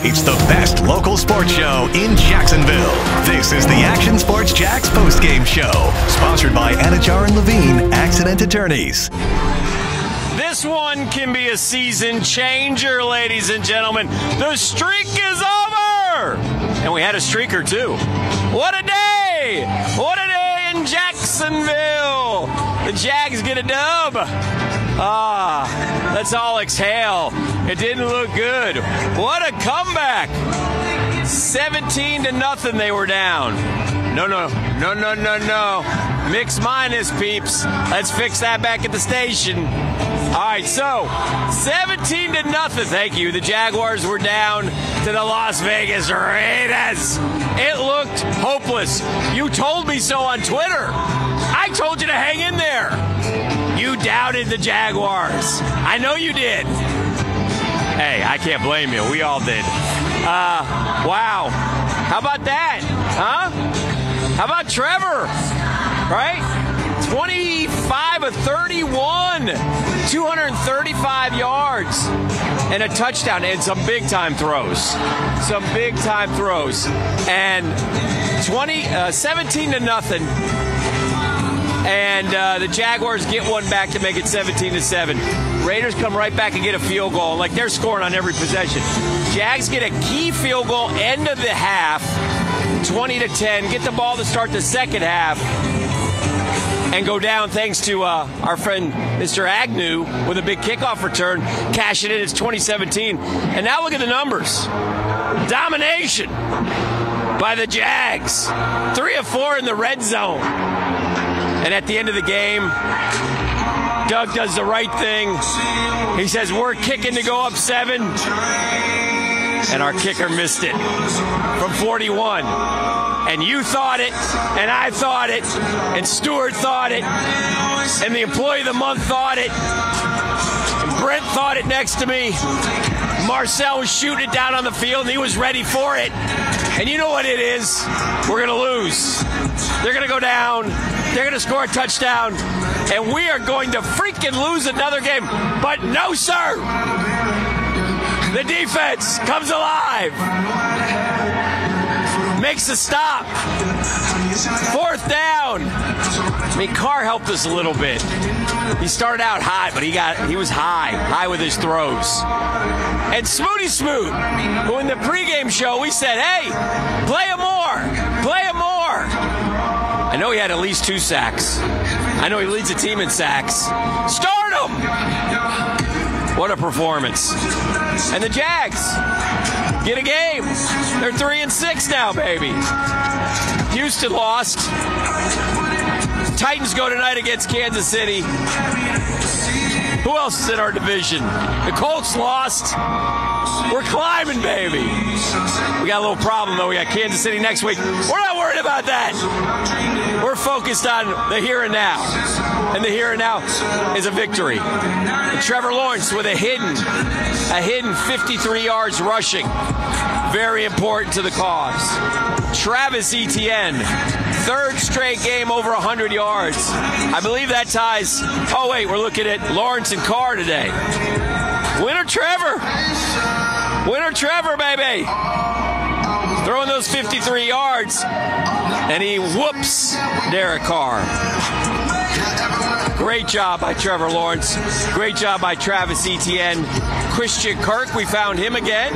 It's the best local sports show in Jacksonville. This is the Action Sports Jax Postgame Show, sponsored by Anajar and Levine, Accident Attorneys. This one can be a season changer, ladies and gentlemen. The streak is over! And we had a streaker, too. What a day! What a day in Jacksonville! The Jags get a dub. Let's all exhale. It didn't look good. What a comeback! 17-0 they were down. No. Mix minus, peeps. Let's fix that back at the station. All right, so 17-0. Thank you. The Jaguars were down to the Las Vegas Raiders. It looked hopeless. You told me so on Twitter. I told you to hang in there. You doubted the Jaguars. I know you did. Hey, I can't blame you. We all did. Wow. How about that? Huh? How about Trevor? Right? 25 of 31. 235 yards. And a touchdown. And some big-time throws. Some big-time throws. And 17-0. And the Jaguars get one back to make it 17-7. Raiders come right back and get a field goal. Like they're scoring on every possession. Jags get a key field goal end of the half, 20-10. Get the ball to start the second half. And go down thanks to our friend Mr. Agnew with a big kickoff return. Cash it in. It's 2017. And now look at the numbers. Domination by the Jags. 3 of 4 in the red zone. And at the end of the game, Doug does the right thing. He says, we're kicking to go up 7. And our kicker missed it from 41. And you thought it, and I thought it, and Stewart thought it, and the Employee of the Month thought it, and Brent thought it next to me. Marcel was shooting it down on the field, and he was ready for it. And you know what it is. We're going to lose. They're going to go down. They're going to score a touchdown. And we are going to freaking lose another game. But no, sir. The defense comes alive. Makes a stop. 4th down. I mean, Carr helped us a little bit. He started out high, but he was high with his throws. And Smooty Smoot, who in the pregame show we said, hey, play him more. I know he had at least 2 sacks. I know he leads the team in sacks. Start him! What a performance. And the Jags get a game. They're 3-6 now, baby. Houston lost. Titans go tonight against Kansas City. Who else is in our division? The Colts lost. We're climbing, baby. We got a little problem, though. We got Kansas City next week. We're not worried about that. We're focused on the here and now. And the here and now is a victory. And Trevor Lawrence with a hidden 53 yards rushing. Very important to the cause. Travis Etienne, 3rd straight game over 100 yards. I believe that ties. Oh, wait, we're looking at Lawrence and Carr today. Winner Trevor, baby. Throwing those 53 yards, and he whoops Derek Carr. Great job by Trevor Lawrence. Great job by Travis Etienne. Christian Kirk, we found him again.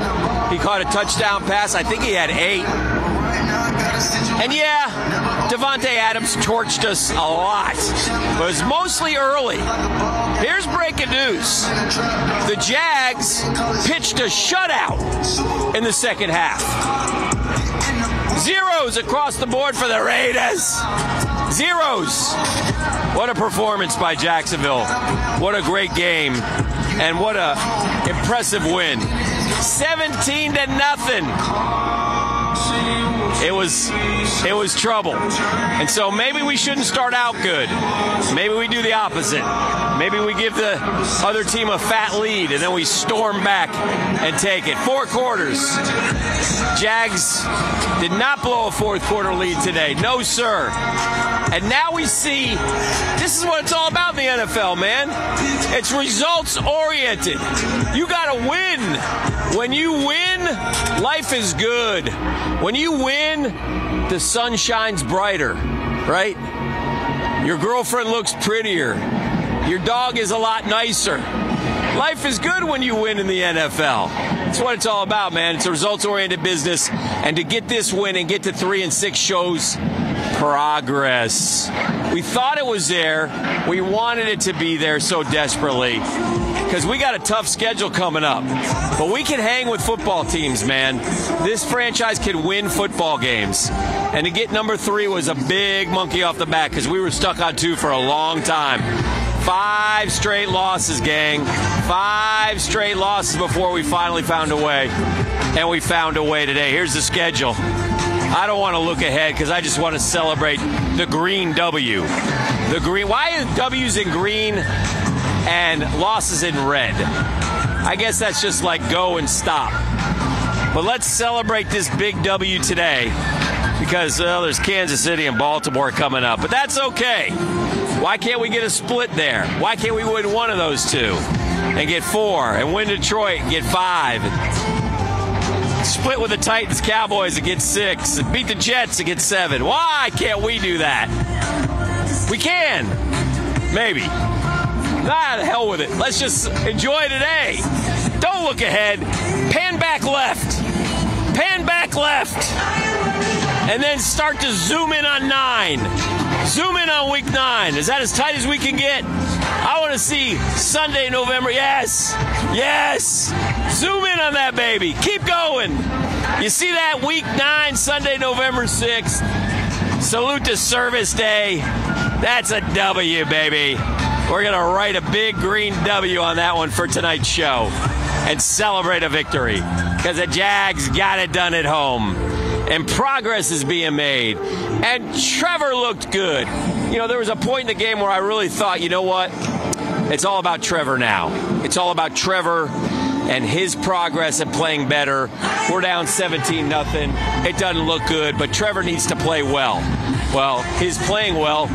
He caught a touchdown pass. I think he had 8. And yeah, Devontae Adams torched us a lot, but it was mostly early. Here's breaking news. The Jags pitched a shutout in the second half. 0s across the board for the Raiders. 0s. What a performance by Jacksonville. What a great game. And what a impressive win. 17-0. It was trouble. And so maybe we shouldn't start out good. Maybe we do the opposite. Maybe we give the other team a fat lead and then we storm back and take it. 4 quarters. Jags did not blow a 4th quarter lead today. No, sir. And now we see this is what it's all about in the NFL, man. It's results-oriented. You got to win. When you win, life is good. When you win, the sun shines brighter, right? Your girlfriend looks prettier. Your dog is a lot nicer. Life is good when you win in the NFL. That's what it's all about, man. It's a results-oriented business. And to get this win and get to 3-6 shows progress. We thought it was there. We wanted it to be there so desperately because we got a tough schedule coming up. But we can hang with football teams, man. This franchise can win football games. And to get number 3 was a big monkey off the back because we were stuck on 2 for a long time. 5 straight losses, gang. 5 straight losses before we finally found a way. And we found a way today. Here's the schedule. I don't want to look ahead because I just want to celebrate the green W. The green. Why is W's in green and losses in red? I guess that's just like go and stop. But let's celebrate this big W today because there's Kansas City and Baltimore coming up. But that's okay. Why can't we get a split there? Why can't we win one of those 2 and get 4 and win Detroit and get 5? Split with the Titans, Cowboys and get 6 and beat the Jets and get 7. Why can't we do that? We can. Maybe. Ah, the hell with it. Let's just enjoy today. Don't look ahead. Pan back left. Pan back left. And then start to zoom in on 9. Zoom in on week 9. Is that as tight as we can get? I want to see Sunday, November. Yes. Yes. Zoom in on that, baby. Keep going. You see that week 9, Sunday, November 6th. Salute to Service Day. That's a W, baby. We're going to write a big green W on that one for tonight's show and celebrate a victory because the Jags got it done at home. And progress is being made. And Trevor looked good. You know, there was a point in the game where I really thought, you know what? It's all about Trevor now. It's all about Trevor and his progress and playing better. We're down 17-0. It doesn't look good, but Trevor needs to play well. Well, his playing well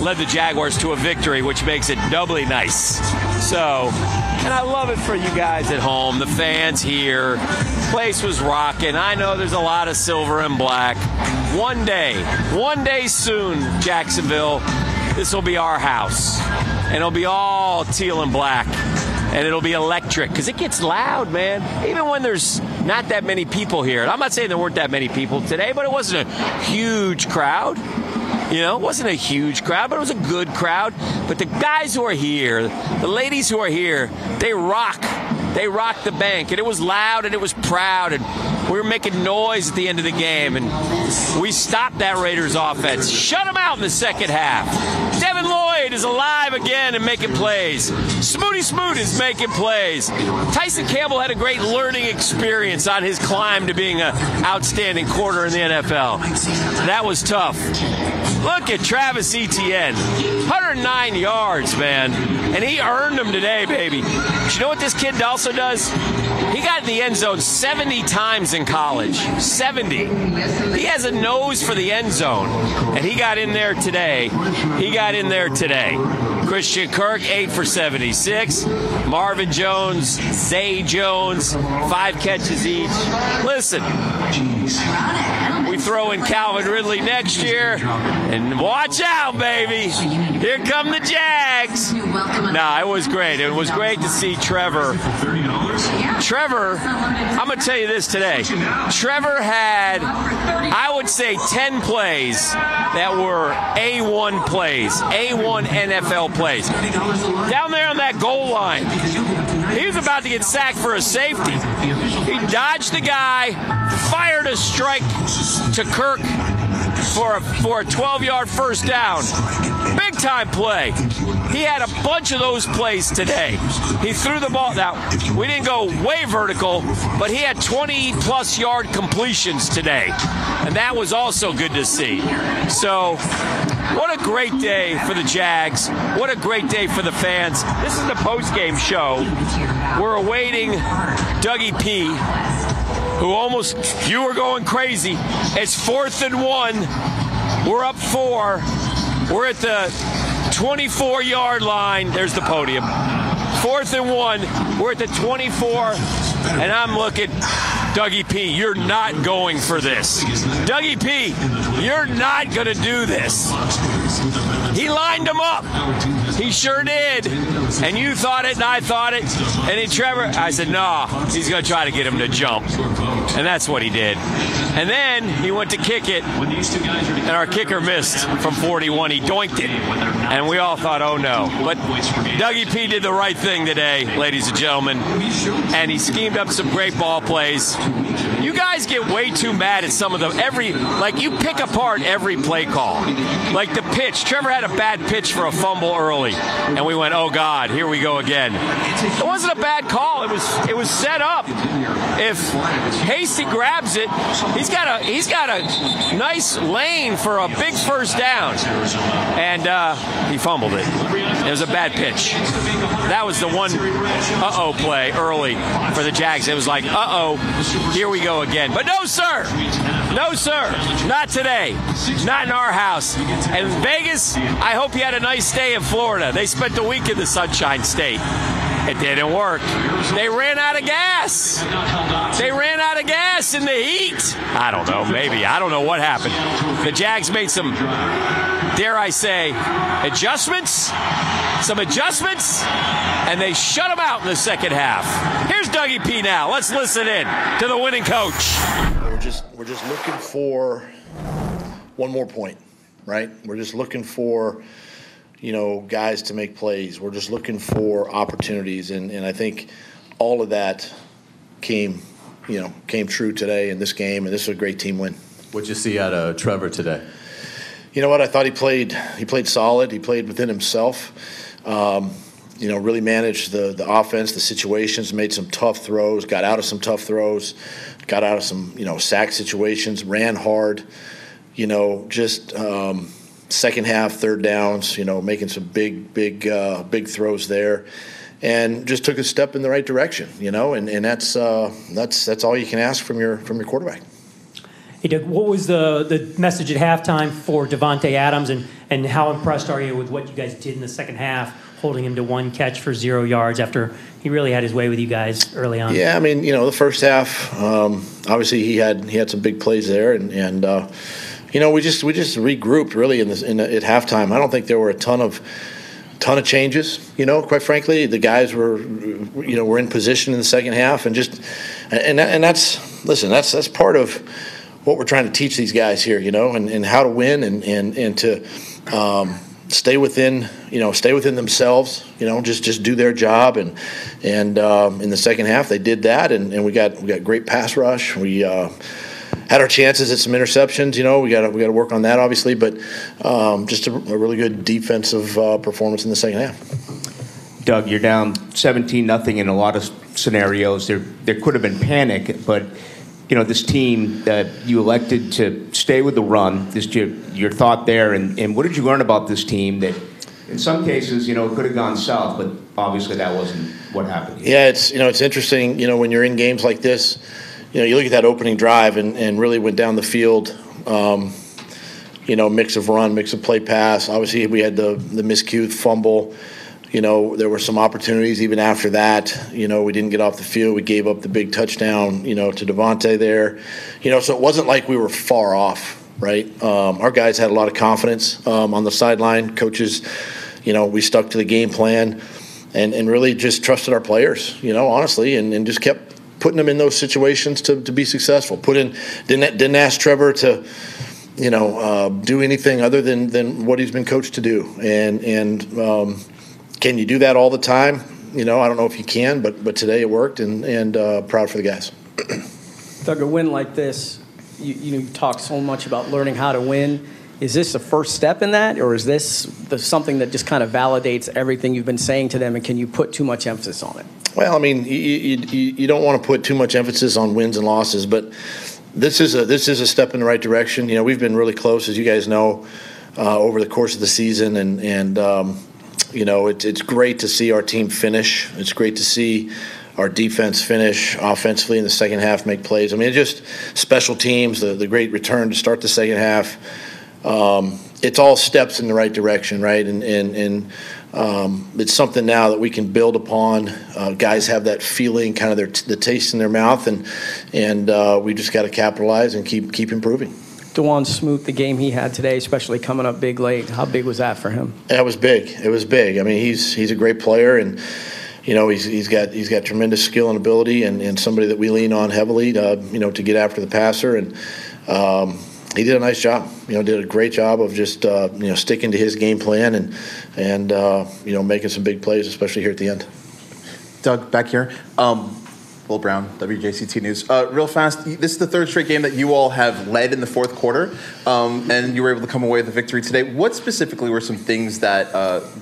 led the Jaguars to a victory, which makes it doubly nice. So, and I love it for you guys at home, the fans here. Place was rocking. I know there's a lot of silver and black. One day soon, Jacksonville, this will be our house. And it'll be all teal and black. And it'll be electric because it gets loud, man. Even when there's not that many people here. And I'm not saying there weren't that many people today, but it wasn't a huge crowd. You know, it wasn't a huge crowd, but it was a good crowd. But the guys who are here, the ladies who are here, they rock. They rocked the bank. And it was loud and it was proud. And we were making noise at the end of the game. And we stopped that Raiders offense. Shut them out in the second half. Devin Lloyd is alive again and making plays. Smoot is making plays. Tyson Campbell had a great learning experience on his climb to being an outstanding corner in the NFL. That was tough. Look at Travis Etienne. 109 yards, man. And he earned them today, baby. But you know what this kid also does? He got in the end zone 70 times in college. 70. He has a nose for the end zone. And he got in there today. Christian Kirk, 8 for 76. Marvin Jones, Zay Jones, 5 catches each. Listen, we throw in Calvin Ridley next year. And watch out, baby. Here come the Jags. Nah, it was great. It was great to see Trevor. Trevor, I'm going to tell you this today. Trevor had, I would say, 10 plays that were A1 plays, A1 NFL plays. Down there on that goal line, he was about to get sacked for a safety. He dodged the guy, fired a strike to Kirk for a 12-yard first down. Big-time play. He had a bunch of those plays today. He threw the ball. Now, we didn't go way vertical, but he had 20-plus yard completions today. And that was also good to see. So, what a great day for the Jags. What a great day for the fans. This is the postgame show. We're awaiting Dougie P., who you were going crazy. It's 4th and 1. We're up 4. We're at the 24-yard line. There's the podium. 4th and 1. We're at the 24, and I'm looking. Dougie P, you're not going for this. Dougie P, you're not going to do this. He lined him up. He sure did. And you thought it, and I thought it. And then Trevor, I said, nah, he's going to try to get him to jump. And that's what he did. And then he went to kick it, and our kicker missed from 41. He doinked it. And we all thought, oh, no. But Dougie P did the right thing today, ladies and gentlemen. And he schemed up some great ball plays. You guys get way too mad at some of them. You pick apart every play call. Like the pitch. Trevor had a bad pitch for a fumble early. And we went, oh, God, here we go again. It wasn't a bad call. It was set up. If Hasty grabs it, he's got a nice lane for a big first down. And he fumbled it. It was a bad pitch. That was the one uh-oh play early for the Jags. It was like, uh-oh, here we go again. But no, sir. No, sir. Not today. Not in our house. And Vegas, I hope you had a nice stay in Florida. They spent the week in the Sunshine State. It didn't work. They ran out of gas. They ran out of gas in the heat. I don't know, maybe. I don't know what happened. The Jags made some, dare I say, adjustments. Some adjustments. And they shut them out in the second half. Here's Dougie P now. Let's listen in to the winning coach. We're just looking for one more point, right? We're just looking for, guys to make plays. We're just looking for opportunities, and I think all of that came true today in this game, and this is a great team win. What'd you see out of Trevor today? You know what? I thought he played solid. He played within himself. Really managed the offense, the situations, made some tough throws, got out of some tough throws, got out of some, sack situations, ran hard, second half, third downs, making some big throws there, and just took a step in the right direction, and that's all you can ask from your quarterback. Hey, Doug, what was the message at halftime for Davante Adams, and how impressed are you with what you guys did in the second half, holding him to one catch for 0 yards after he really had his way with you guys early on? Yeah, I mean, the first half, obviously he had some big plays there, and we just regrouped really at halftime. I don't think there were a ton of changes. Quite frankly, the guys were in position in the second half, and that's part of what we're trying to teach these guys here, and how to win and to stay within themselves, just do their job, and in the second half they did that, and we got great pass rush. We had our chances at some interceptions, we got to work on that obviously, but just a really good defensive performance in the second half. Doug, you're down 17-0 in a lot of scenarios. There could have been panic, but this team that you elected to stay with the run, just your thought there, and what did you learn about this team that in some cases, it could have gone south, but obviously that wasn't what happened here. Yeah, it's interesting, when you're in games like this, you look at that opening drive and really went down the field, mix of run, mix of play pass. Obviously we had the miscued fumble. There were some opportunities even after that. We didn't get off the field. We gave up the big touchdown, to Davante there. So it wasn't like we were far off, right? Our guys had a lot of confidence on the sideline. Coaches, we stuck to the game plan and really just trusted our players, honestly, and just kept putting them in those situations to be successful. Didn't ask Trevor to, do anything other than what he's been coached to do. And can you do that all the time? I don't know if you can, but today it worked, and proud for the guys. Doug, a win like this, you talk so much about learning how to win. Is this the first step in that, or is this something that just kind of validates everything you've been saying to them, and can you put too much emphasis on it? Well, I mean, you don't want to put too much emphasis on wins and losses, but this is a step in the right direction. We've been really close, as you guys know, over the course of the season, and it's great to see our team finish. It's great to see our defense finish offensively in the second half, make plays. I mean, it's just special teams, the great return to start the second half. it's all steps in the right direction, right? And it's something now that we can build upon. Guys have that feeling, kind of the taste in their mouth, and we just got to capitalize and keep improving. DeJuan Smoot, the game he had today, especially coming up big late, how big was that for him? That was big. It was big. I mean, he's a great player, and he's got tremendous skill and ability, and somebody that we lean on heavily to get after the passer, and he did a nice job. Did a great job of just sticking to his game plan and making some big plays, especially here at the end. Doug, back here. Will Brown, WJCT News. Real fast, this is the third straight game that you all have led in the fourth quarter, and you were able to come away with a victory today. What specifically were some things that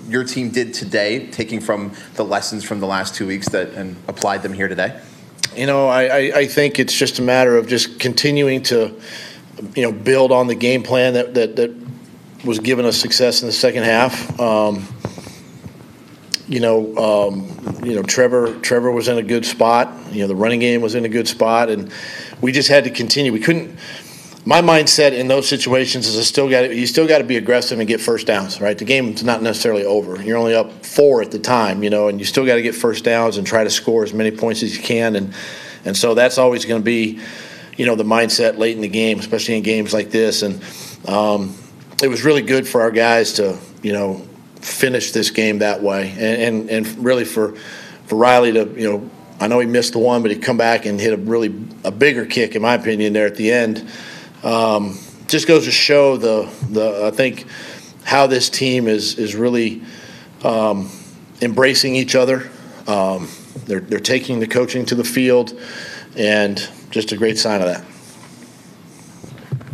your team did today, taking from the lessons from the last 2 weeks and applied them here today? I think it's just a matter of just continuing to, build on the game plan that was giving us success in the second half. Trevor was in a good spot. The running game was in a good spot, and we just had to continue. We couldn't. My mindset in those situations is you still got to be aggressive and get first downs. Right, the game's not necessarily over. You're only up 4 at the time, and you still got to get first downs and try to score as many points as you can, and so that's always going to be, the mindset late in the game, especially in games like this. And it was really good for our guys to, finish this game that way, and really for Riley to, I know he missed the one, but he come back and hit a bigger kick, in my opinion, there at the end. Just goes to show I think how this team is really embracing each other. They're taking the coaching to the field, and just a great sign of that.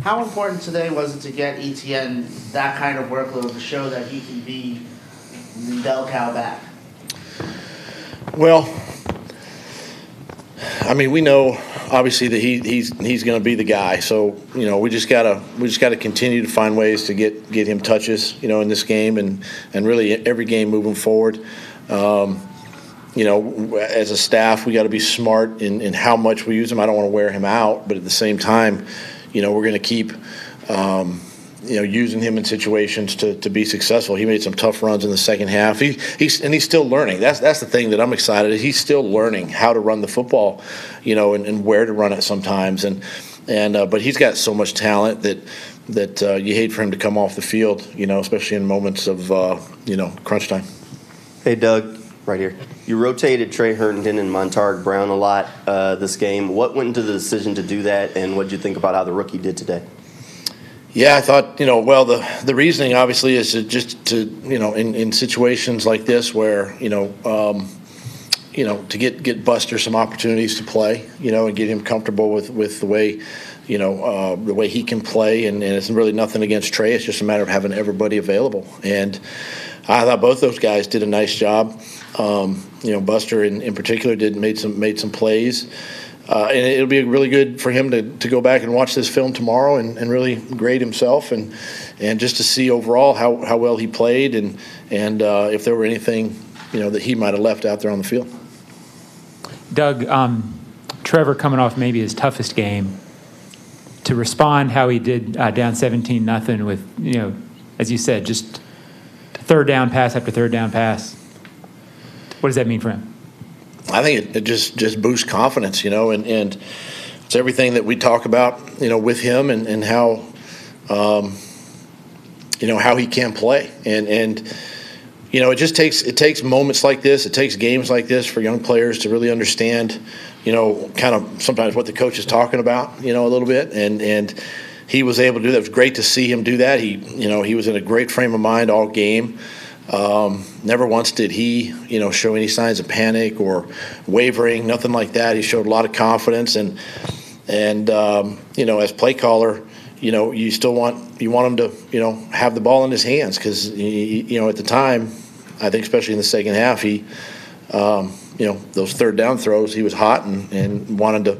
How important today was it to get Etienne that kind of workload to show that he can be the bell cow back? Well, I mean, we know obviously that he's going to be the guy. So we just gotta continue to find ways to get him touches, in this game and really every game moving forward. As a staff, we got to be smart in how much we use him. I don't want to wear him out, but at the same time, we're going to keep, using him in situations to be successful. He made some tough runs in the second half. He's still learning. That's the thing that I'm excited. He's still learning how to run the football, and where to run it sometimes. But he's got so much talent that you hate for him to come off the field, especially in moments of crunch time. Hey, Doug. Right here. You rotated Trey Herndon and Montarg Brown a lot this game. What went into the decision to do that, and what did you think about how the rookie did today? Yeah, I thought, the reasoning obviously is in situations like this where, to get Buster some opportunities to play, and get him comfortable with the way, the way he can play. And it's really nothing against Trey. It's just a matter of having everybody available. And I thought both those guys did a nice job. Buster in particular made some plays, and it'll be really good for him to go back and watch this film tomorrow and really grade himself and just to see overall how well he played and if there were anything that he might have left out there on the field. Doug, Trevor coming off maybe his toughest game, to respond how he did down 17-0 with as you said, just third down pass after third down pass. What does that mean for him? I think it just boosts confidence, and it's everything that we talk about, with him and how, how he can play. And it takes moments like this, it takes games like this for young players to really understand, kind of sometimes what the coach is talking about, a little bit. And he was able to do that. It was great to see him do that. He was in a great frame of mind all game. Never once did he, show any signs of panic or wavering, nothing like that. He showed a lot of confidence, and as play caller, you still want him to, have the ball in his hands because, at the time, I think especially in the second half, he, those third down throws, he was hot and wanted to,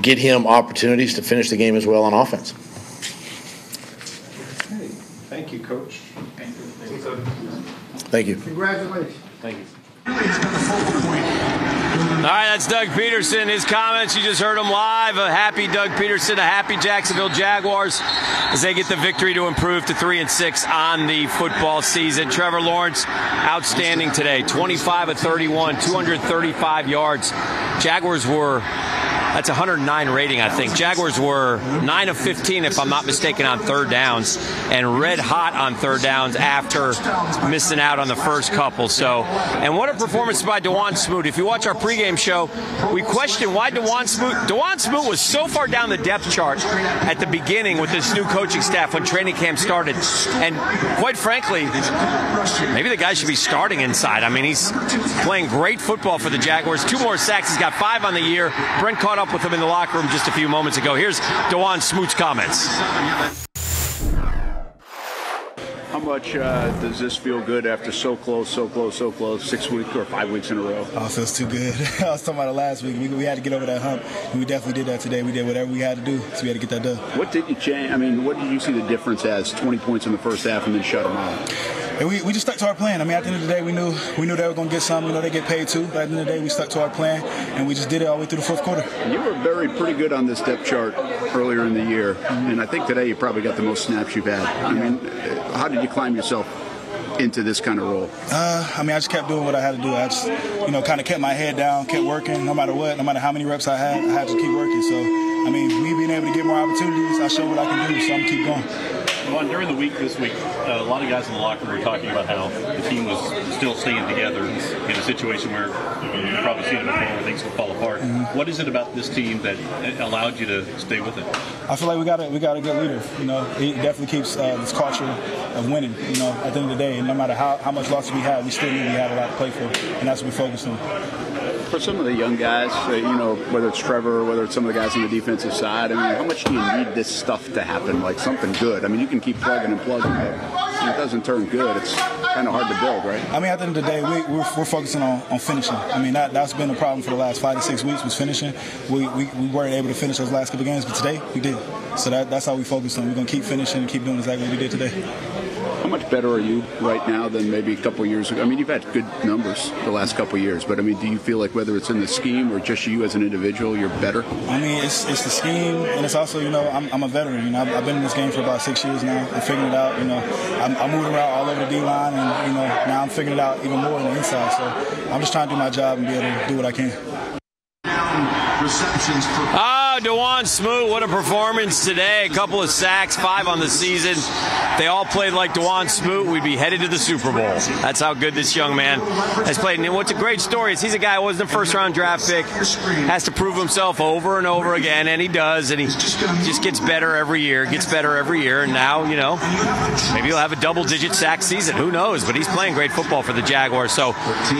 get him opportunities to finish the game as well on offense. Okay. Thank you, Coach. Thank you. Congratulations. Thank you. Really has been the focal point All right, that's Doug Peterson. His comments, you just heard him live. A happy Doug Peterson, a happy Jacksonville Jaguars as they get the victory to improve to 3-6 on the football season. Trevor Lawrence, outstanding today. 25 of 31, 235 yards. Jaguars were... That's 109 rating, I think. Jaguars were 9 of 15, if I'm not mistaken, on third downs, and red hot on third downs after missing out on the first couple. So, and what a performance by Dawon Smoot. If you watch our pregame show, we questioned why Dawon Smoot. Dawon Smoot was so far down the depth chart at the beginning with this new coaching staff when training camp started. And quite frankly, maybe the guy should be starting inside. I mean, he's playing great football for the Jaguars. 2 more sacks. He's got 5 on the year. Brent caught up with him in the locker room just a few moments ago. Here's Dawon Smoot's comments. How much does this feel good after so close, 6 weeks or 5 weeks in a row? Oh, it feels too good. I was talking about it last week. We had to get over that hump, and we definitely did that today. We did whatever we had to do, so we had to get that done. What did you change? I mean, what did you see the difference as 20 points in the first half and then shut them out? And we just stuck to our plan. I mean, at the end of the day, we knew they were going to get some. We know they get paid too. But at the end of the day, we stuck to our plan, and we just did it all the way through the fourth quarter. You were pretty good on this depth chart earlier in the year, and I think today you probably got the most snaps you've had. I mean, how did you climb yourself into this kind of role? I mean, I just kept doing what I had to do. I just, kind of kept my head down, kept working, no matter what, no matter how many reps I had to keep working. So, I mean, me being able to get more opportunities, I showed what I can do, so I'm going to keep going. Well, during the week this week, a lot of guys in the locker room were talking about how the team was still staying together in a situation where you've probably seen it before where things can fall apart. Mm-hmm. What is it about this team that allowed you to stay with it? I feel like we got a good leader. He definitely keeps this culture of winning. At the end of the day, no matter how much losses we had, we still knew we had a lot to play for, and that's what we focused on. For some of the young guys, whether it's Trevor or whether it's some of the guys on the defensive side, I mean, how much do you need this stuff to happen, like something good? I mean, you can keep plugging and plugging, but if it doesn't turn good, it's kind of hard to build, right? I mean, at the end of the day, we're focusing on finishing. I mean, that's been the problem for the last 5 to 6 weeks was finishing. We weren't able to finish those last couple games, but today we did. So that's how we focused on. We're going to keep finishing and keep doing exactly what we did today. How much better are you right now than maybe a couple of years ago? I mean, you've had good numbers the last couple of years, but I mean, do you feel like whether it's in the scheme or just you as an individual, you're better? I mean, it's the scheme, and it's also, I'm a veteran. I've been in this game for about 6 years now. I'm figuring it out. I'm moving around all over the D-line, and now I'm figuring it out even more on the inside. So I'm just trying to do my job and be able to do what I can. Receptions for Dawon Smoot, what a performance today. A couple of sacks, 5 on the season. If they all played like Dawon Smoot, we'd be headed to the Super Bowl. That's how good this young man has played. And what's a great story is he's a guy who wasn't a first-round draft pick, has to prove himself over and over again, and he does, and he just gets better every year, and now, maybe he'll have a double-digit sack season. Who knows? But he's playing great football for the Jaguars. So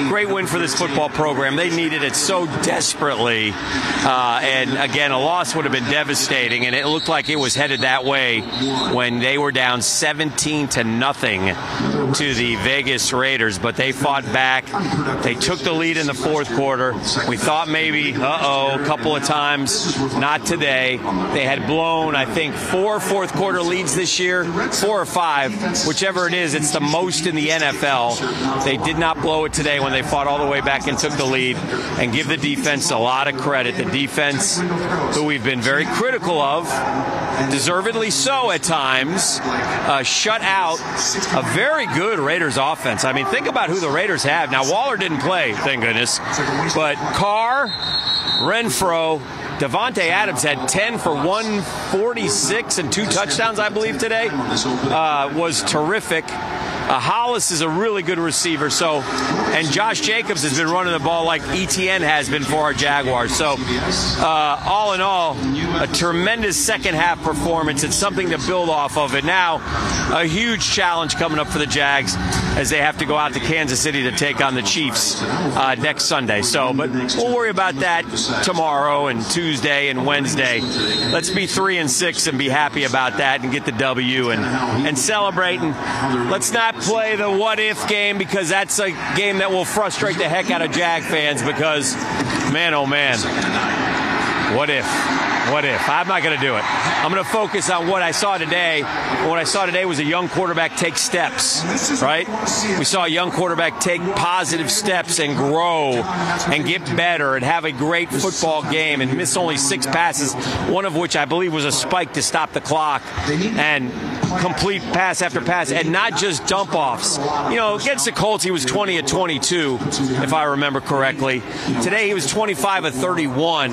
great win for this football program. They needed it so desperately. And again, a loss would have been devastating, and it looked like it was headed that way when they were down 17-0 to the Vegas Raiders. But they fought back. They took the lead in the fourth quarter. We thought maybe, a couple of times. Not today. They had blown, I think, 4 fourth quarter leads this year, 4 or 5, whichever it is. It's the most in the NFL. They did not blow it today when they fought all the way back and took the lead. And give the defense a lot of credit. The defense, who we've been very critical of, deservedly so at times, shut out a very good Raiders offense. I mean, think about who the Raiders have. Now, Waller didn't play, thank goodness, but Carr, Renfro, Davante Adams had 10 for 146 and 2 touchdowns, I believe, today. Was terrific. Hollis is a really good receiver. And Josh Jacobs has been running the ball like ETN has been for our Jaguars. So, all in all, a tremendous second-half performance. It's something to build off of. And now, a huge challenge coming up for the Jags as they have to go out to Kansas City to take on the Chiefs next Sunday. But we'll worry about that tomorrow and Tuesday and Wednesday. Let's be 3-6 and be happy about that and get the W and celebrate. And let's not play the what-if game, because that's a game that will frustrate the heck out of Jag fans, because, man, oh, man, what if? What if? I'm not going to do it. I'm going to focus on what I saw today. What I saw today was a young quarterback take steps, right? We saw a young quarterback take positive steps and grow and get better and have a great football game and miss only 6 passes, one of which I believe was a spike to stop the clock, and complete pass after pass, and not just dump-offs. You know, against the Colts, he was 20 of 22, if I remember correctly. Today, he was 25 of 31.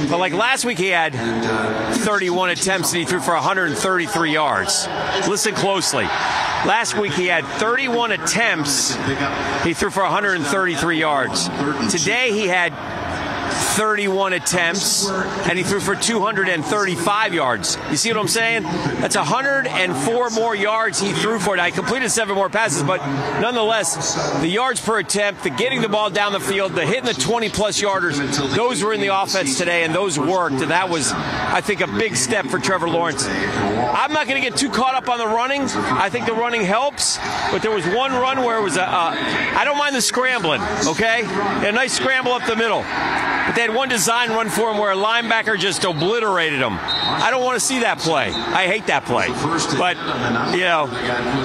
But like last week, he had 31 attempts, and he threw for 133 yards. Listen closely. Last week, he had 31 attempts. He threw for 133 yards. Today, he had 31 attempts, and he threw for 235 yards. You see what I'm saying? That's 104 more yards he threw for it. I completed 7 more passes, but nonetheless, the yards per attempt, the getting the ball down the field, the hitting the 20-plus yarders, those were in the offense today, and those worked, and that was, I think, a big step for Trevor Lawrence. I'm not going to get too caught up on the running. I think the running helps, but there was one run where it was I don't mind the scrambling, okay? A nice scramble up the middle. But they had one design run for him where a linebacker just obliterated him. I don't want to see that play. I hate that play. But, you know,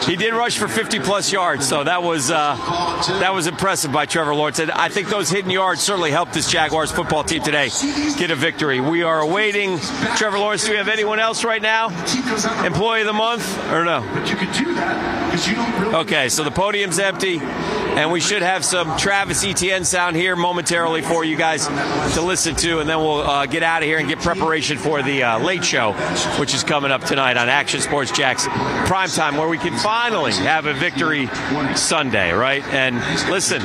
he did rush for 50-plus yards, so that was impressive by Trevor Lawrence. And I think those hidden yards certainly helped this Jaguars football team today get a victory. We are awaiting Trevor Lawrence. Do we have anyone else right now? Employee of the month or no? Okay, so the podium's empty, and we should have some Travis Etienne sound here momentarily for you guys to listen to, and then we'll get out of here and get preparation for the late show, which is coming up tonight on Action Sports Jax Primetime, where we can finally have a victory Sunday, right? And listen,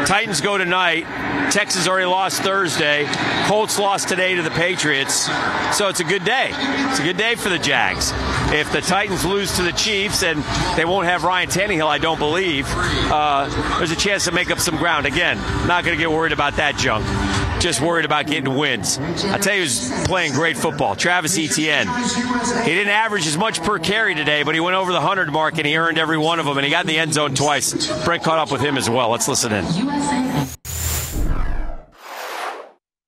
Titans go tonight. Texas already lost Thursday. Colts lost today to the Patriots. So it's a good day. It's a good day for the Jags. If the Titans lose to the Chiefs, and they won't have Ryan Tannehill, I don't believe, there's a chance to make up some ground. Again, not going to get worried about that junk. Just worried about getting wins. I tell you, he's playing great football. Travis Etienne. He didn't average as much per carry today, but he went over the 100 mark, and he earned every one of them, and he got in the end zone twice. Brent caught up with him as well. Let's listen in.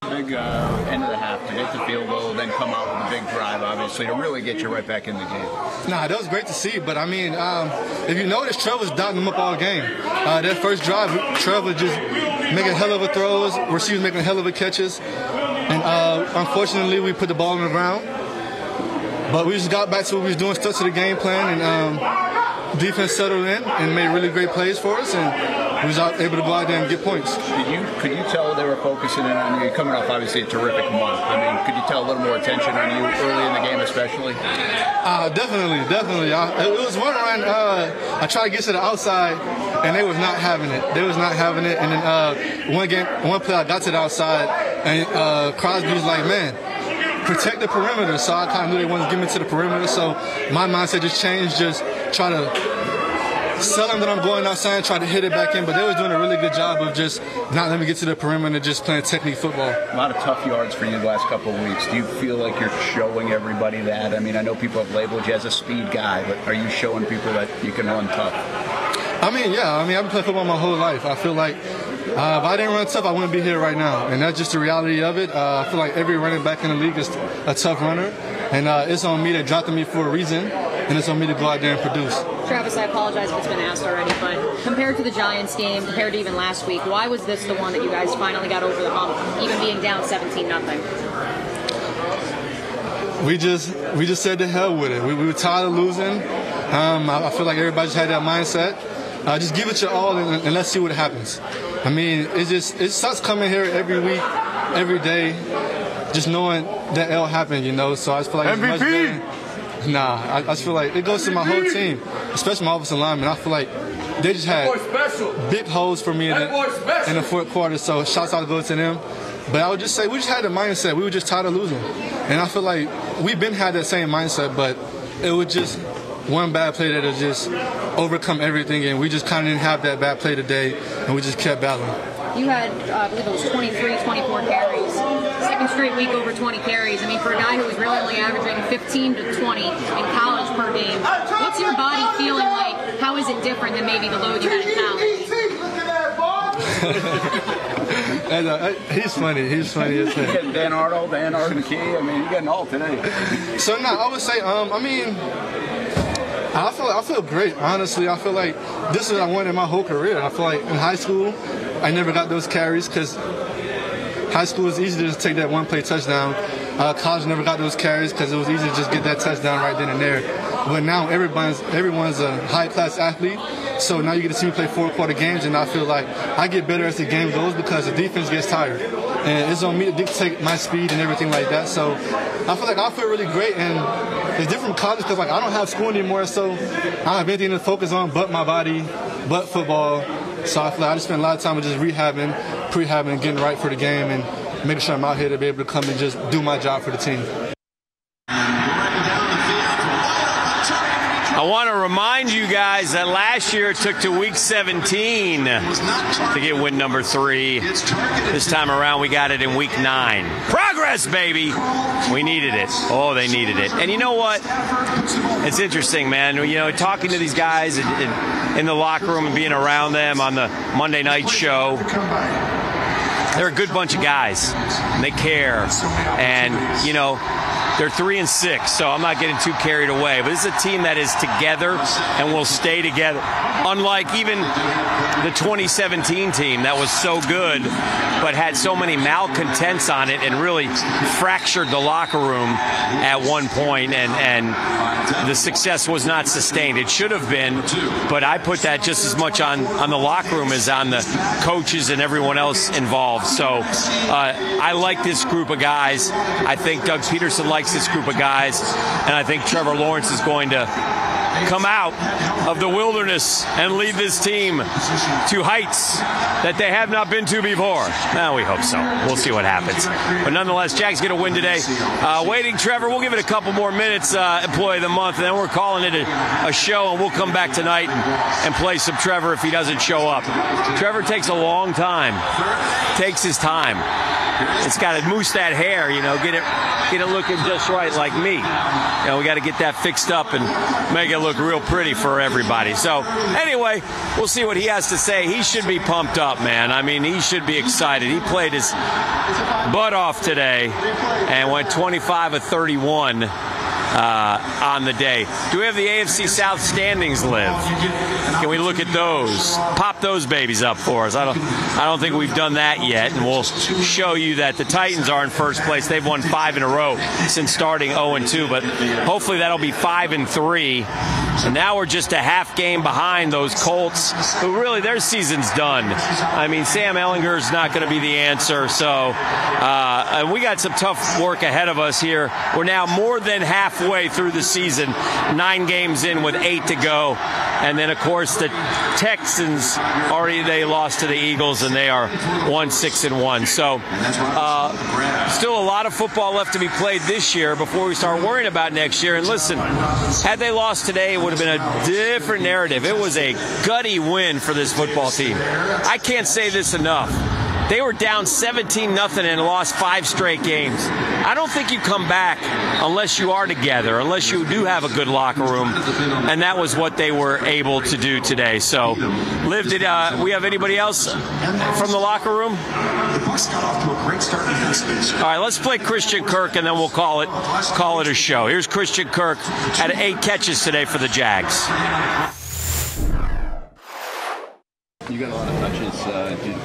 Big end of the half to hit the field goal, then come out with a big drive, obviously, to really get you right back in the game. Nah, that was great to see, but I mean, if you notice, Trevor's dotting them up all game. That first drive, Trevor just making hell of a throws, receivers making hell of a catches, and unfortunately, we put the ball on the ground. But we just got back to what we was doing, stuck to the game plan, and defense settled in and made really great plays for us, and we was able to go out there and get points. Could you tell they were focusing in on you? Coming off, obviously, a terrific month. I mean, could you tell a little more attention on you early in the game, especially? Definitely. It was one run. I tried to get to the outside, and they was not having it. And then one play, I got to the outside, and Crosby was like, man, protect the perimeter. So I kind of knew they wanted to give me to the perimeter. So my mindset just changed, just try to sell them that I'm going outside and try to hit it back in. But they was doing a really good job of just not letting me get to the perimeter and just playing technique football. A lot of tough yards for you the last couple of weeks. Do you feel like you're showing everybody that? I mean, I know people have labeled you as a speed guy, but are you showing people that you can run tough? I mean, yeah. I've been playing football my whole life. I feel like if I didn't run tough, I wouldn't be here right now. And that's just the reality of it. I feel like every running back in the league is a tough runner. And it's on me. They drafted me for a reason. And it's on me to go out there and produce. Travis, I apologize if it's been asked already, but compared to the Giants game, compared to even last week, why was this the one that you guys finally got over the hump, even being down 17-0? We just said to hell with it. We were tired of losing. I feel like everybody just had that mindset. Just give it your all and let's see what happens. I mean, it sucks coming here every week, every day, just knowing that L happened, you know. So I just feel like MVP. It's much better. Nah, I just feel like it goes to my whole team, especially my offensive linemen. I feel like they just had big holes for me in the fourth quarter. So shouts out go to them. But I would just say we just had the mindset. We were just tired of losing, and I feel like we've been had that same mindset, but it was just one bad play that has just overcome everything, and we just kind of didn't have that bad play today, and we just kept battling. You had, I believe it was 23, 24 carries. Second straight week over 20 carries. I mean, for a guy who was really only averaging 15 to 20 in college per game, what's your body feeling like? How is it different than maybe the load you had in college? And, he's funny. He's funny as You heck. getting Dan Arnold McKee. I mean, you're getting all today. So no, I would say, I feel great. Honestly, I feel like this is what I wanted in my whole career. I feel like in high school, I never got those carries because high school was easy to just take that one-play touchdown. College never got those carries because it was easy to just get that touchdown right then and there. But now everyone's a high-class athlete. So now you get to see me play four-quarter games, and I feel like I get better as the game goes because the defense gets tired. And it's on me to dictate my speed and everything like that. So I feel like I feel really great. And it's different from college because like I don't have school anymore, so I don't have anything to focus on but my body, but football. So I feel like I just spend a lot of time with just rehabbing, prehabbing, getting right for the game, and making sure I'm out here to be able to come and just do my job for the team. I want to remind you guys that last year it took to week 17 to get win number 3. This time around we got it in week 9. Progress, baby! We needed it. Oh, they needed it. And you know what? It's interesting, man. You know, talking to these guys in the locker room and being around them on the Monday night show, they're a good bunch of guys. And they care. And, you know, they're 3-6, so I'm not getting too carried away. But this is a team that is together and will stay together. Unlike even the 2017 team that was so good but had so many malcontents on it and really fractured the locker room at one point, and the success was not sustained. It should have been, but I put that just as much on the locker room as on the coaches and everyone else involved. So I like this group of guys. I think Doug Peterson likes this group of guys, and I think Trevor Lawrence is going to come out of the wilderness and lead this team to heights that they have not been to before. Well, we hope so. We'll see what happens. But nonetheless, Jags get a win today. Waiting Trevor, we'll give it a couple more minutes, Employee of the Month, and then we're calling it a show, and we'll come back tonight and play some Trevor if he doesn't show up. Trevor takes a long time. Takes his time. It's got to mousse that hair, you know, get it looking just right like me. You know, we got to get that fixed up and make it look real pretty for everybody. So anyway, we'll see what he has to say. He should be pumped up, man. I mean, he should be excited. He played his butt off today and went 25 of 31 on the day. Do we have the AFC South standings, Liv? Can we look at those? Pop those babies up for us. I don't think we've done that yet, and we'll show you that the Titans are in first place. They've won 5 in a row since starting 0-2, but hopefully that'll be 5-3. And now we're just a half game behind those Colts, who really their season's done. I mean, Sam Ehlinger's not going to be the answer, so and we got some tough work ahead of us here. We're now more than halfway through the season, 9 games in with 8 to go. And then, of course, the Texans they lost to the Eagles, and they are 1-6-1. So still a lot of football left to be played this year before we start worrying about next year. And listen, had they lost today, it would have been a different narrative. It was a gutty win for this football team. I can't say this enough. They were down 17-0 and lost 5 straight games. I don't think you come back unless you are together, unless you do have a good locker room, and that was what they were able to do today. So, Liv, did we have anybody else from the locker room? All right, let's play Christian Kirk, and then we'll call it a show. Here's Christian Kirk. Had 8 catches today for the Jags. You got a lot of touches.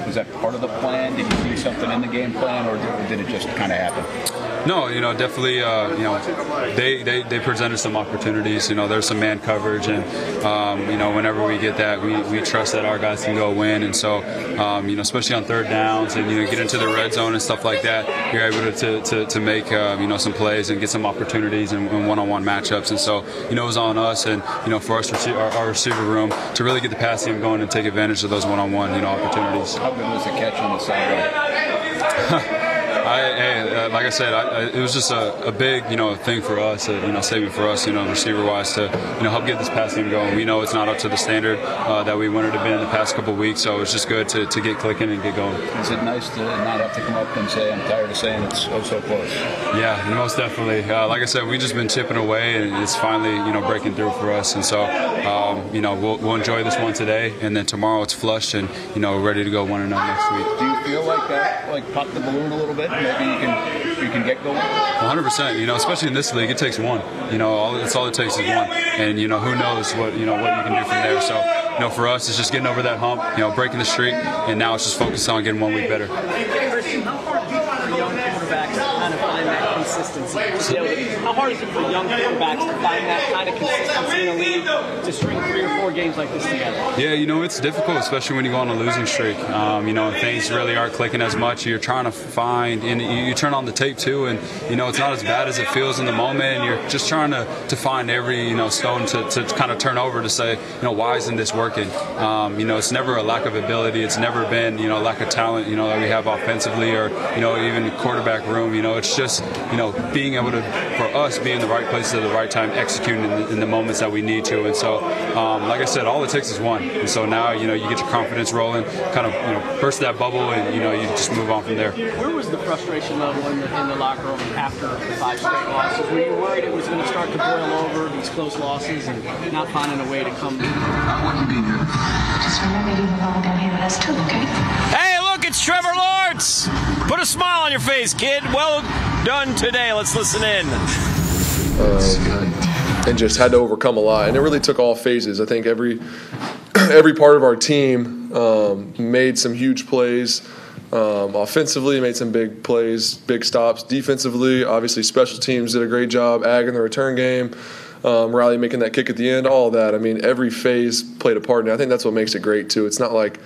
Was that part of the plan? Did you see something in the game plan, or did it just kind of happen? No, definitely, they presented some opportunities. There's some man coverage, and, whenever we get that, we trust that our guys can go win. And so, especially on third downs and, get into the red zone and stuff like that, you're able to make, some plays and get some opportunities and one-on-one matchups. And so, it was on us and, for us, our receiver room to really get the pass game going and take advantage of those one-on-one, opportunities. How good was the catch on the sideline? Like I said, it was just a big, thing for us, saving for us, receiver-wise to, help get this pass game going. We know it's not up to the standard that we wanted to be in the past couple of weeks, so it's just good to get clicking and get going. Is it nice to not have to come up and say, I'm tired of saying it's so close? Yeah, most definitely. Like I said, we've just been chipping away, and it's finally, breaking through for us. And so, we'll enjoy this one today, and then tomorrow it's flushed and, ready to go 1-0 next week. Do you feel like that, popped the balloon a little bit? Maybe you can get going? 100%. Especially in this league, it takes one. That's all it takes is one. And, who knows what you can do from there. So, for us, it's just getting over that hump, breaking the streak, and now it's just focused on getting 1 week better. Christian, how hard is it for young quarterbacks to kind of find that consistency? How hard is it for young quarterbacks to find that kind of consistency in a league to string 3 or 4 games like this together? Yeah, it's difficult, especially when you go on a losing streak. Things really aren't clicking as much. You're trying to find, and you turn on the tape too, and it's not as bad as it feels in the moment. And you're just trying to find every stone to kind of turn over to say, why isn't this working? It's never a lack of ability. It's never been lack of talent that we have offensively or even quarterback room. It's just being able to, for us, be in the right places at the right time, executing in the moments that we need to. And so, like I said, all it takes is one. And so now you get your confidence rolling, kind of burst that bubble, and you just move on from there. Where was the frustration level in the locker room after the 5 straight losses? Were you worried it was going to start to boil over, these close losses, and not finding a way to come? Just remember you belong down here with us too, okay? Hey, look, it's Trevor Lawrence. Put a smile on your face, kid. Well done today. Let's listen in. And just had to overcome a lot. And it really took all phases. I think every part of our team made some huge plays. Offensively, made some big plays, big stops. Defensively, obviously, special teams did a great job. Ag in the return game. Riley making that kick at the end, all of that. I mean, every phase played a part. And I think that's what makes it great, too. It's not like,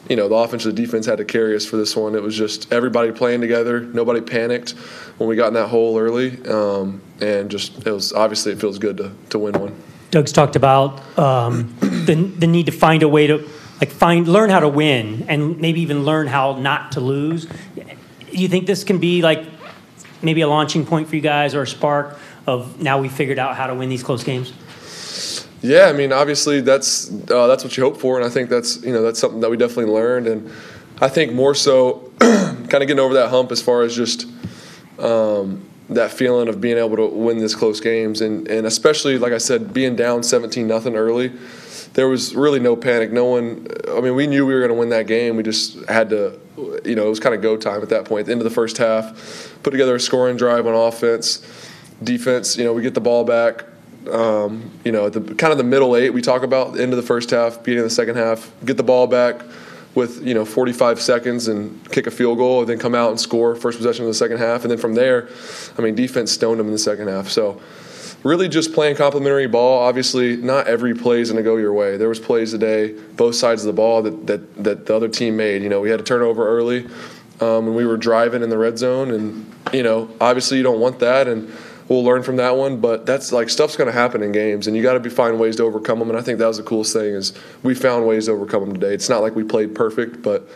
the offense or the defense had to carry us for this one. It was just everybody playing together. Nobody panicked when we got in that hole early. And just, it feels good to win one. Doug's talked about the need to find a way to learn how to win and maybe even learn how not to lose. Do you think this can be maybe a launching point for you guys or a spark of now we figured out how to win these close games? Yeah, I mean, obviously that's what you hope for, and I think that's something that we definitely learned, and I think more so kind of getting over that hump as far as just that feeling of being able to win these close games, and especially, like I said, being down 17-0 early. There was really no panic. No one. I mean, we knew we were going to win that game. We just had to. It was kind of go time at that point. At the end of the first half, put together a scoring drive on offense. Defense, we get the ball back. At the kind of the middle 8 we talk about, the end of the first half, beginning of the second half, get the ball back with 45 seconds and kick a field goal, and then come out and score first possession of the second half, and then from there, defense stoned them in the second half. So really just playing complementary ball. Obviously, not every play is going to go your way. There was plays today, both sides of the ball that the other team made. We had a turnover early when we were driving in the red zone, and obviously you don't want that, and we'll learn from that one, but that's stuff's going to happen in games, and you got to find ways to overcome them. And I think that was the coolest thing is we found ways to overcome them today. It's not like we played perfect, but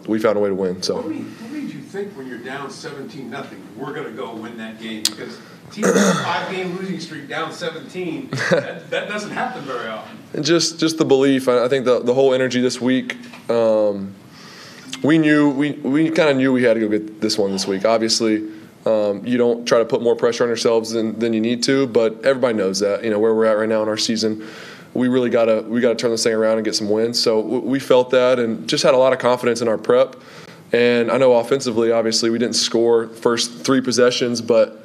we found a way to win. So. What made you think when you're down 17-0, we're going to go win that game? Because teams with a 5-game losing streak down 17, that doesn't happen very often. And just the belief. I think the whole energy this week. We kind of knew we had to go get this one this week. Obviously. You don't try to put more pressure on yourselves than you need to, but everybody knows that. Where we're at right now in our season, we really gotta turn this thing around and get some wins. So we felt that and just had a lot of confidence in our prep. And I know offensively, obviously, we didn't score first 3 possessions, but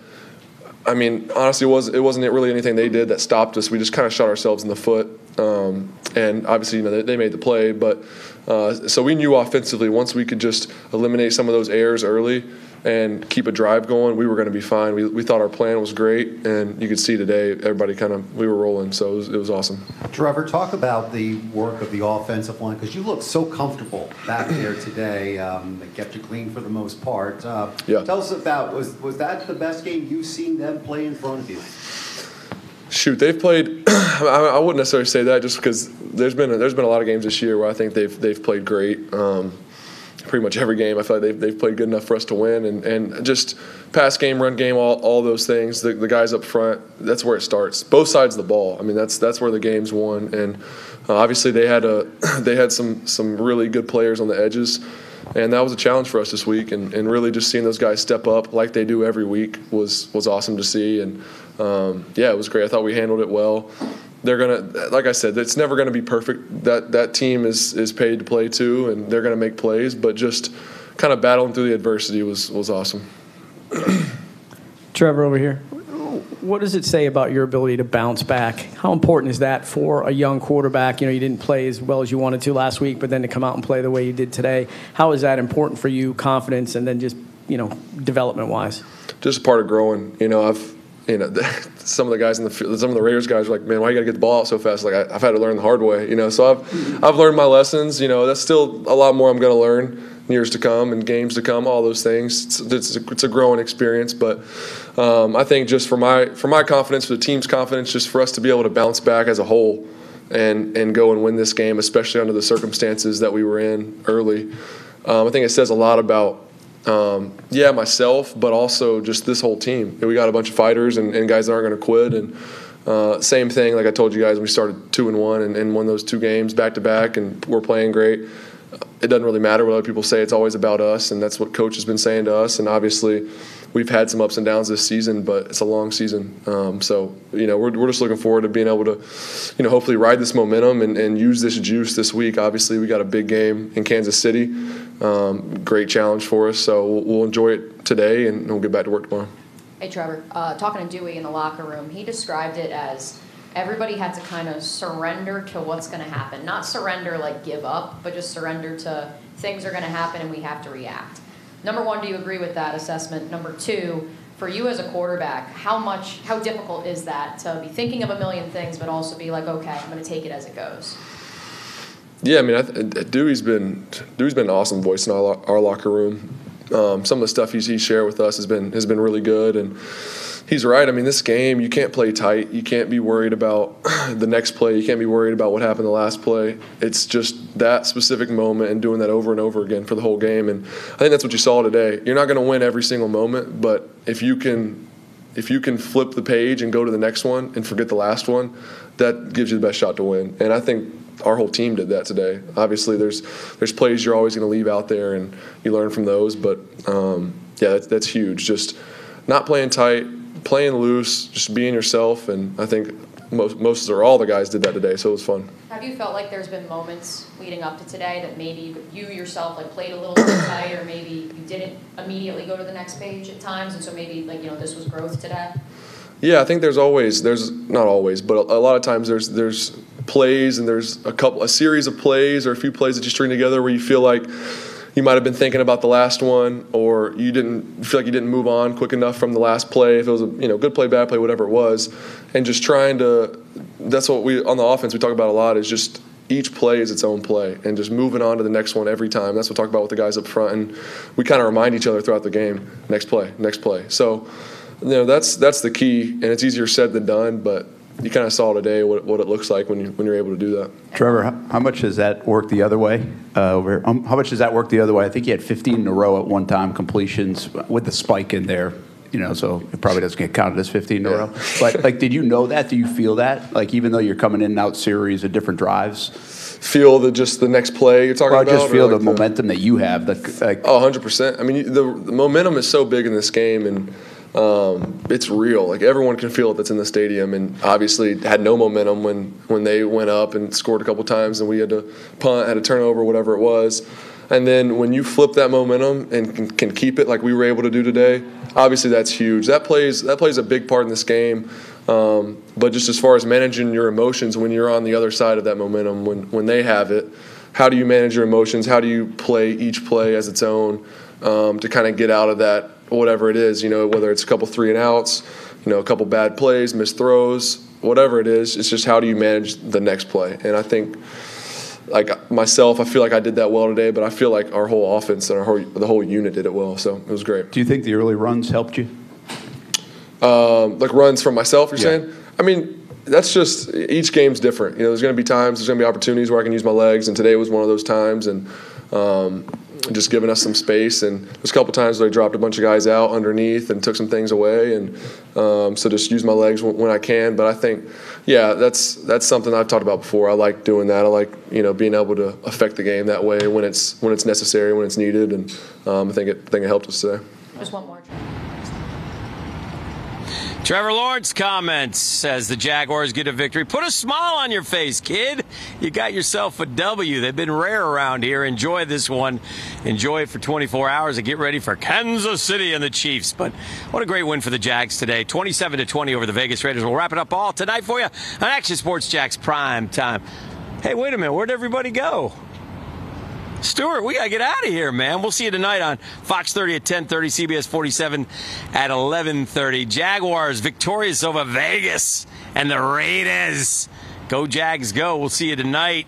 I mean, honestly, it wasn't really anything they did that stopped us. We just kind of shot ourselves in the foot. And obviously, they made the play, but so we knew offensively once we could just eliminate some of those errors early and keep a drive going, we were going to be fine. We thought our plan was great, and you could see today everybody we were rolling, so it was awesome. Trevor, talk about the work of the offensive line, because you look so comfortable back there today. They kept you clean for the most part. Yeah. Tell us about, was that the best game you've seen them play in front of you? Shoot, they've played. I wouldn't necessarily say that just because there's been a lot of games this year where I think they've played great. pretty much every game. I feel like they've played good enough for us to win, and just pass game, run game, all those things. The guys up front, that's where it starts. Both sides of the ball. I mean, that's where the game's won. And obviously they had some really good players on the edges, and that was a challenge for us this week. And really just seeing those guys step up like they do every week was awesome to see. And yeah, it was great. I thought we handled it well. They're gonna, like I said, it's never gonna be perfect. That team is paid to play too, and they're gonna make plays. But just kind of battling through the adversity was awesome. Trevor over here. What does it say about your ability to bounce back? How important is that for a young quarterback? You know, you didn't play as well as you wanted to last week, but then to come out and play the way you did today, how is that important for you, confidence, and then just, you know, development-wise? Just part of growing. You know, some of the guys in the field, some of the Raiders guys are like, man, why you got to get the ball out so fast? Like, I've had to learn the hard way, you know. So I've learned my lessons. You know, that's still a lot more I'm going to learn in years to come and games to come, all those things. It's a growing experience. But I think just for my confidence, for the team's confidence, just for us to be able to bounce back as a whole and go and win this game, especially under the circumstances that we were in early, I think it says a lot about myself, but also just this whole team. We got a bunch of fighters and guys that aren't going to quit. And same thing, like I told you guys, we started 2-1 and won those 2 games back to back, and we're playing great. It doesn't really matter what other people say. It's always about us, and that's what Coach has been saying to us. And obviously, we've had some ups and downs this season, but it's a long season. So, you know, we're just looking forward to being able to, you know, hopefully ride this momentum and use this juice this week. Obviously, we got a big game in Kansas City. Great challenge for us. So we'll enjoy it today, and we'll get back to work tomorrow. Hey, Trevor, talking to Dewey in the locker room, he described it as everybody had to kind of surrender to what's going to happen. Not surrender like give up, but just surrender to things are going to happen and we have to react. Number one, do you agree with that assessment? Number two, for you as a quarterback, how difficult is that to be thinking of a million things, but also be like, okay, I'm going to take it as it goes? Yeah, I mean, Dewey's been an awesome voice in our locker room. Some of the stuff he's shared with us has been really good, and he's right. I mean, this game, you can't play tight. You can't be worried about the next play. You can't be worried about what happened the last play. It's just that specific moment and doing that over and over again for the whole game. And I think that's what you saw today. You're not going to win every single moment, but if you can flip the page and go to the next one and forget the last one, that gives you the best shot to win. And I think our whole team did that today. Obviously, there's plays you're always going to leave out there, and you learn from those. But yeah, that's huge. Just not playing tight, playing loose, just being yourself. And I think most or all the guys did that today, so it was fun. Have you felt like there's been moments leading up to today that maybe you yourself like played a little bit tight, or maybe you didn't immediately go to the next page at times, and so maybe like this was growth today? Yeah, I think there's not always, but a lot of times there's plays, and there's a series of plays or a few plays that you string together where you feel like you might have been thinking about the last one, or you feel like you didn't move on quick enough from the last play. If it was a good play, bad play, whatever it was, and just trying to. That's what on the offense we talk about a lot, is just each play is its own play, and just moving on to the next one every time. That's what we talk about with the guys up front, and we kind of remind each other throughout the game, next play, next play. So, that's the key, and it's easier said than done, but you kind of saw today what it looks like when you're able to do that. Trevor, how much does that work the other way? How much does that work the other way? I think you had 15 in a row at one time completions with the spike in there. So it probably doesn't get counted as 15 in a row. But did you know that? Do you feel that? Even though you're coming in and out series of different drives, feel the next play you're talking about? Just feel the momentum that you have. 100%. I mean, the momentum is so big in this game, and it's real. Everyone can feel it that's in the stadium, and obviously had no momentum when they went up and scored a couple times, and we had to punt, had a turnover, whatever it was. And then when you flip that momentum and can keep it like we were able to do today, obviously that's huge. That plays a big part in this game. But just as far as managing your emotions when you're on the other side of that momentum, when they have it, how do you manage your emotions? How do you play each play as its own to kind of get out of that, whatever it is, whether it's a couple 3-and-outs, a couple bad plays, missed throws, whatever it is, it's just how do you manage the next play. And I think, myself, I feel like I did that well today, but I feel like our whole offense and the whole unit did it well, so it was great. Do you think the early runs helped you? Runs from myself, you're saying? I mean, that's just, each game's different. There's going to be times, there's going to be opportunities where I can use my legs, and today was one of those times. And just giving us some space. And there's a couple times where I dropped a bunch of guys out underneath and took some things away. And so just use my legs when I can. But I think, yeah, that's something I've talked about before. I like doing that. I like, being able to affect the game that way when it's necessary, when it's needed. And I think it helped us today. Just one more. Trevor Lawrence comments as the Jaguars get a victory. Put a smile on your face, kid. You got yourself a W. They've been rare around here. Enjoy this one. Enjoy it for 24 hours and get ready for Kansas City and the Chiefs. But what a great win for the Jags today. 27-20 over the Vegas Raiders. We'll wrap it up all tonight for you on Action Sports Jax Prime Time. Hey, wait a minute. Where'd everybody go? Stuart, we got to get out of here, man. We'll see you tonight on Fox 30 at 10:30, CBS 47 at 11:30. Jaguars victorious over Vegas and the Raiders. Go Jags, go. We'll see you tonight.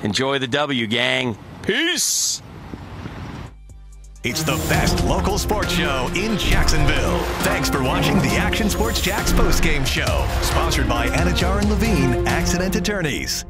Enjoy the W, gang. Peace. It's the best local sports show in Jacksonville. Thanks for watching the Action Sports Jax postgame show. Sponsored by Anajar and Levine, Accident Attorneys.